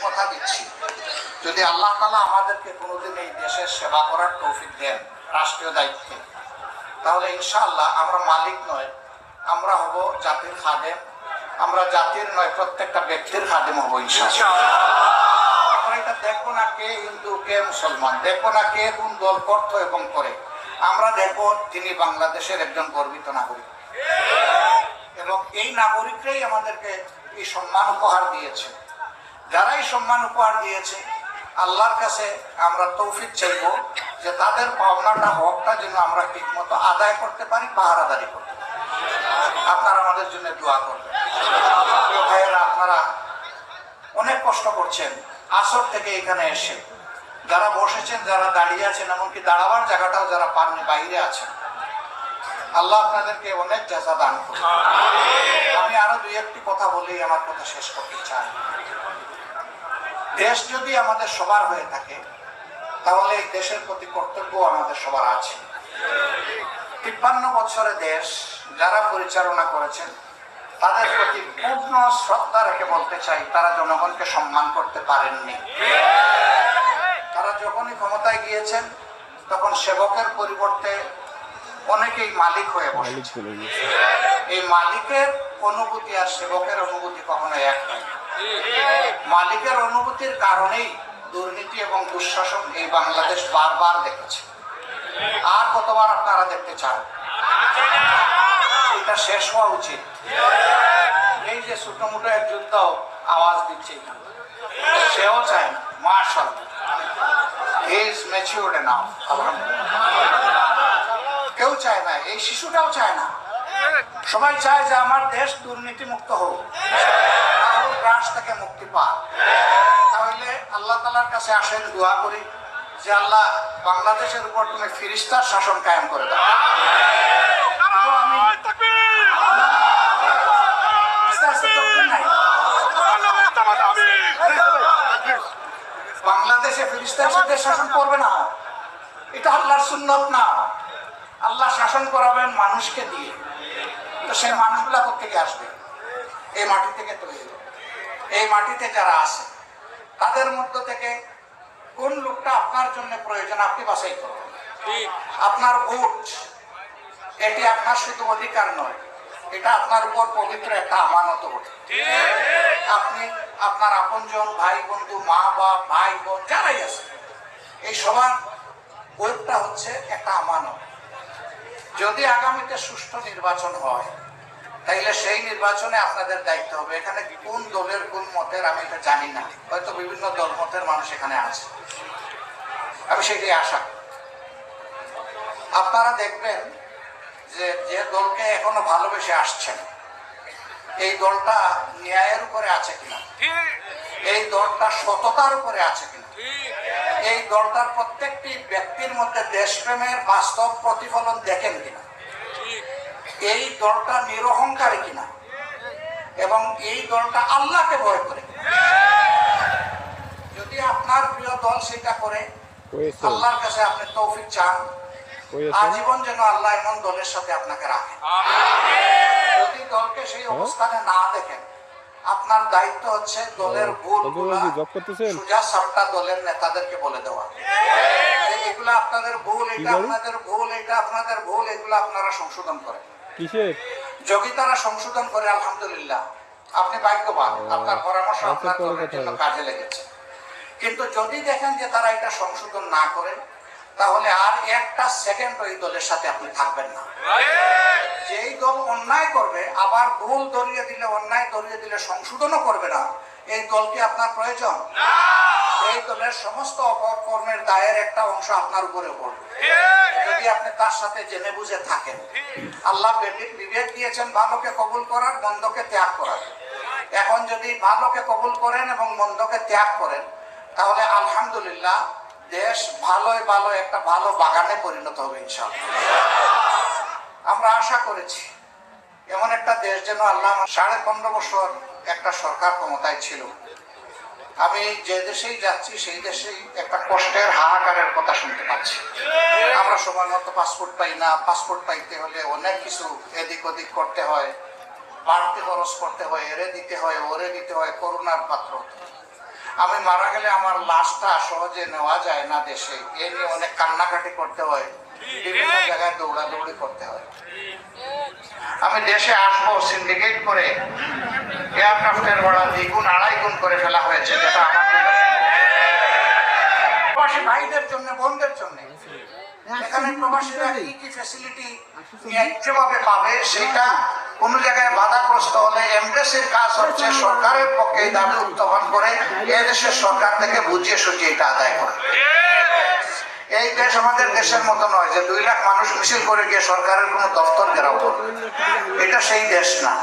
কথা দিচ্ছি, যদি আল্লাহ তাআলা আমাদেরকে কোনোদিন এই দেশের সেবা করার তৌফিক দেন রাষ্ট্রীয় দায়িত্বে, তাহলে ইনশাআল্লাহ আমরা মালিক নয়, আমরা হব জাতির খাদেম। আমরা জাতির নয়, প্রত্যেকটা ব্যক্তির খাদেম হব ইনশাআল্লাহ। আমরা এটা দেখবো না কে হিন্দু কে মুসলমান, দেখবো না কে কোন দল করত এবং করে, আমরা দেখবো তিনি বাংলাদেশের একজন গর্বিত নাগরিক, এবং এই নাগরিকরাই আমাদেরকে এই সম্মান উপহার দিয়েছে। যারা এই সম্মান উপহার দিয়েছে, আল্লাহর কাছে আমরা তৌফিক চাইব যে তাদের পাওনাটা হকটা যেন আমরা ঠিক মতো আদায় করতে পারি, পাহারাদারি করতে পারি। আপনারা আমাদের জন্য দোয়া করবেন। ভাইয়েরা, আপনারা অনেক কষ্ট করছেন আসর থেকে এখানে এসে, যারা বসেছেন, যারা দাঁড়িয়ে আছেন, এমনকি দাঁড়াবার জায়গাটাও যারা পাননি, বাইরে আছেন, আল্লাহ আপনাদেরকে অনেক জাযা দান করুন। আমি আরো দুই একটি কথা বলেই আমার কথা শেষ করতে চাই। দেশ যদি আমাদের সবার হয়ে থাকে, তাহলে এই দেশের প্রতি কর্তব্য আমাদের সবার আছে। 53 বছরে দেশ যারা পরিচালনা করেছেন, তাদের প্রতি পূর্ণ শ্রদ্ধা রেখে বলতে চাই, তারা জনগণকে সম্মান করতে পারেননি। তারা যখনই ক্ষমতায় গিয়েছেন, তখন সেবকের পরিবর্তে অনেকেই মালিক হয়ে বসেছে। এই মালিকের অনুভূতি আর সেবকের অনুভূতি কখনো এক নয়। মালিকের অনুভূতির কারণেই দুর্নীতি এবং দুঃশাসন এই বাংলাদেশ বারবার দেখেছে। আর কতবার আপনারা দেখতে চান? এটা শেষ হওয়া উচিত। এই যে ছোট মোটো এক যুদ্ধ আওয়াজ দিচ্ছে, সেও চায় না। মাশাআল্লাহ, হি ইজ ম্যাচিউরড নাও, আলহামদুলিল্লাহ। কেউ চায় না, এই শিশুটাও চায় না। সবাই চায় যে আমার দেশ দুর্নীতি মুক্ত হোক, রাহুল গ্রাস থেকে মুক্তি পাক। তাহলে আল্লাহ তাআলার কাছে আসেন, দোয়া করি যে আল্লাহ বাংলাদেশের উপর তুমি ফিরিস্তার শাসন কায়েম করে দাও। বাংলাদেশে ফিরিস্তার সাথে শাসন করবে না, এটা আল্লাহর সুন্নত না। আল্লাহ শাসন করাবেন মানুষকে দিয়ে। তো সেই মানুষগুলা কোথেকে আসবে? এই মাটি থেকে তৈরি। এই মাটিতে যারা আছে, তাদের মধ্য থেকে কোন লোকটা আপনার জন্য প্রয়োজন, আপনি বাছাই করবেন। আপনার ভোট, এটি আপনার শুধু অধিকার নয়, এটা আপনার উপর পবিত্র একটা আমানত বটে। আপনি আপনার আপনজন, ভাই বন্ধু, মা বাপ, ভাই বোন যারাই আছে, এই সবার ভোটটা হচ্ছে একটা আমানত। যদি আগামীতে সুষ্ঠু নির্বাচন হয়, তাইলে সেই নির্বাচনে আপনাদের দায়িত্ব হবে। এখানে কোন দলের কোন মতের আমি এটা জানি না, হয়তো বিভিন্ন দল মতের মানুষ এখানে আছে, আমি সেটাই আশা। আপনারা দেখবেন যে যে দলকে এখনো ভালোবেসে আসছেন, এই দলটা ন্যায়ের উপরে আছে কিনা, এই দলটা সততার উপরে আছে কিনা, এই দলটার প্রত্যেকটি ব্যক্তির মধ্যে দেশপ্রেমের বাস্তব প্রতিফলন দেখেন কিনা, এই দলটা নিরহংকারী কিনা, এবং এই দলটা আল্লাহকে ভয় করে। যদি আপনার প্রিয় দল সেটা করে, আল্লাহর কাছে আপনি তৌফিক চান, আজীবন যেন আল্লাহ এমন দলের সাথে আপনাকে রাখেন। যদি দলকে সেই অবস্থানে না দেখেন, আপনার দায়িত্ব হচ্ছে দলের ভুলগুলো সোজা সাপটা দলের নেতাদেরকে বলে দেওয়া, এগুলা আপনাদের ভুল, এটা আপনাদের ভুল, এটা আপনাদের ভুল, এগুলো আপনারা সংশোধন করেন। যদি তারা সংশোধন করে, আলহামদুলিল্লাহ, আপনি ভাগ্যবান, আপনার পরামর্শ আপনার দলের জন্য কাজে লেগেছে। কিন্তু যদি দেখেন যে তারা এটা সংশোধন না করে, তাহলে আর একটা সেকেন্ড ওই দলের সাথে আপনি থাকবেন না। যেই দল অন্যায় করবে, আবার ভুল ধরিয়ে দিলে, অন্যায় ধরিয়ে দিলে সংশোধনও করবে না, এই দলকে আপনার প্রয়োজন। এই দলের সমস্ত অপকর্মের দায়ের একটা অংশ আপনার উপরে পড়বে যদি আপনি তার সাথে জেনে বুঝে থাকেন। আল্লাহ বিবেক দিয়েছেন ভালোকে কবুল করার, মন্দকে ত্যাগ করার। এখন যদি ভালোকে কবুল করেন এবং মন্দকে ত্যাগ করেন, তাহলে আলহামদুলিল্লাহ দেশ ভালোই ভালো একটা ভালো বাগানে পরিণত হবে ইনশাআল্লাহ। আমরা আশা করেছি এমন একটা দেশ যেন আল্লাহ 15.5 বছর একটা সরকার ক্ষমতায় ছিল। আমি যে দেশেই যাচ্ছি, সেই দেশেই একটা কষ্টের হাহাকারের কথা শুনতে পাচ্ছি। আমরা সময় মতো পাসপোর্ট পাই না, পাসপোর্ট পাইতে হলে অনেক কিছু এদিক ওদিক করতে হয়, বাড়তি খরচ করতে হয়, এরে দিতে হয়, ওরে দিতে হয়, করোনার পাত্র। আমি মারা গেলে আমার লাশটা সহজে নেওয়া যায় না দেশে, এই নিয়ে অনেক কান্নাকাটি করতে হয়, বিভিন্ন জায়গায় দৌড়াদৌড়ি করতে হয়। আমি দেশে আসবো সিন্ডিকেট করে এয়ারক্রাফটের ভাড়া 2 গুণ 2.5 গুণ করে ফেলা হয়েছে, যেটা আমার প্রবাসী ভাইদের জন্য, বোনদের জন্য। এখানে প্রবাসীরা কি কি ফ্যাসিলিটি ন্যায্যভাবে পাবে সেটা কোন জায়গায় বাধাগ্রস্ত হলে এমবেসির কাজ হচ্ছে সরকারের পক্ষে দাবি উত্থাপন করে এদেশের সরকার থেকে বুঝিয়ে সুঝিয়ে এটা আদায় করে। এই দেশ আমাদের দেশের মতো নয় যে 2 লাখ মানুষ মিছিল করে গিয়ে সরকারের কোনো দপ্তর ঘেরাও করবে, এটা সেই দেশ না।